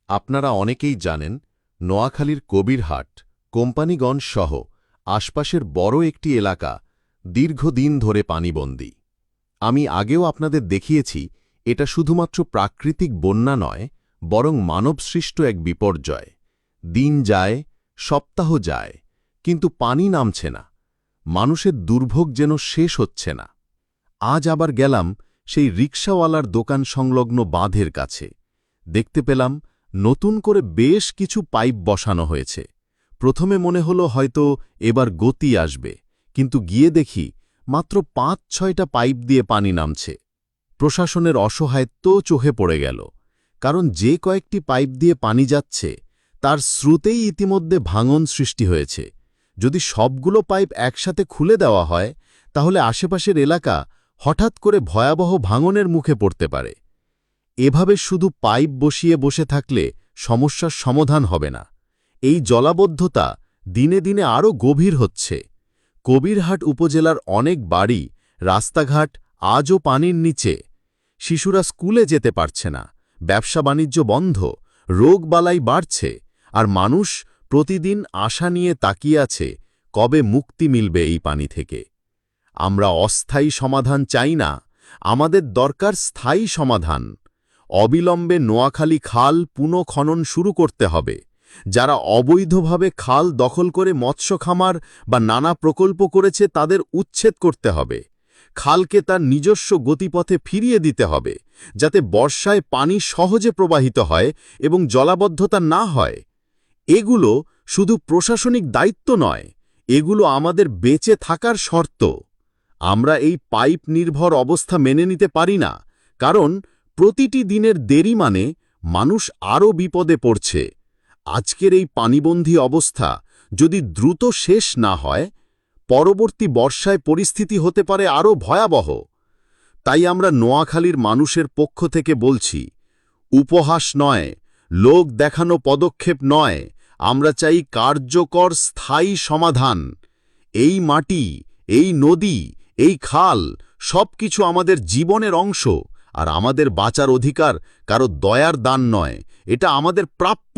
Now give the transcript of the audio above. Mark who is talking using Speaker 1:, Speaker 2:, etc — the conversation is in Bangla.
Speaker 1: আপনারা অনেকেই জানেন, নোয়াখালীর কবিরহাট, কোম্পানীগঞ্জ সহ আশপাশের বড় একটি এলাকা দীর্ঘদিন ধরে পানিবন্দী। আমি আগেও আপনাদের দেখিয়েছি, এটা শুধুমাত্র প্রাকৃতিক বন্যা নয়, বরং মানবসৃষ্ট এক বিপর্যয়। দিন যায়, সপ্তাহ যায়, কিন্তু পানি নামছে না। মানুষের দুর্ভোগ যেন শেষ হচ্ছে না। আজ আবার গেলাম সেই রিকশাওয়ালার দোকান সংলগ্ন বাঁধের কাছে। দেখতে পেলাম নতুন করে বেশ কিছু পাইপ বসানো হয়েছে। প্রথমে মনে হলো হয়তো এবার গতি আসবে, কিন্তু গিয়ে দেখি মাত্র ৫-৬টা পাইপ দিয়ে পানি নামছে। প্রশাসনের অসহায়ত্ব চোখে পড়ে গেল, কারণ যে কয়েকটি পাইপ দিয়ে পানি যাচ্ছে তার স্রোতেই ইতিমধ্যে ভাঙন সৃষ্টি হয়েছে। যদি সবগুলো পাইপ একসাথে খুলে দেওয়া হয়, তাহলে আশেপাশের এলাকা হঠাৎ করে ভয়াবহ ভাঙনের মুখে পড়তে পারে। এভাবে শুধু পাইপ বসিয়ে বসে থাকলে সমস্যার সমাধান হবে না। এই জলাবদ্ধতা দিনে দিনে আরও গভীর হচ্ছে। কবিরহাট উপজেলার অনেক বাড়ি, রাস্তাঘাট আজও পানির নিচে। শিশুরা স্কুলে যেতে পারছে না, ব্যবসা-বাণিজ্য বন্ধ, রোগবালাই বাড়ছে, আর মানুষ প্রতিদিন আশা নিয়ে তাকিয়ে আছে কবে মুক্তি মিলবে এই পানি থেকে। আমরা অস্থায়ী সমাধান চাই না, আমাদের দরকার স্থায়ী সমাধান। অবিলম্বে নোয়াখালী খাল পুনঃখনন শুরু করতে হবে। যারা অবৈধভাবে খাল দখল করে মৎস্য খামার বা নানা প্রকল্প করেছে তাদের উচ্ছেদ করতে হবে। খালকে তার নিজস্ব গতিপথে ফিরিয়ে দিতে হবে, যাতে বর্ষায় পানি সহজে প্রবাহিত হয় এবং জলাবদ্ধতা না হয়। এগুলো শুধু প্রশাসনিক দায়িত্ব নয়, এগুলো আমাদের বেঁচে থাকার শর্ত। আমরা এই পাইপ নির্ভর অবস্থা মেনে নিতে পারি না, কারণ প্রতিটি দিনের দেরি মানে মানুষ আরও বিপদে পড়ছে। আজকের এই পানিবন্দী অবস্থা যদি দ্রুত শেষ না হয়, পরবর্তী বর্ষায় পরিস্থিতি হতে পারে আরও ভয়াবহ। তাই আমরা নোয়াখালীর মানুষের পক্ষ থেকে বলছি, উপহাস নয়, লোক দেখানো পদক্ষেপ নয়, আমরা চাই কার্যকর স্থায়ী সমাধান। এই মাটি, এই নদী, এই খাল সবকিছু আমাদের জীবনের অংশ, আর আমাদের বাঁচার অধিকার কারো দয়ার দান নয়, এটা আমাদের প্রাপ্য।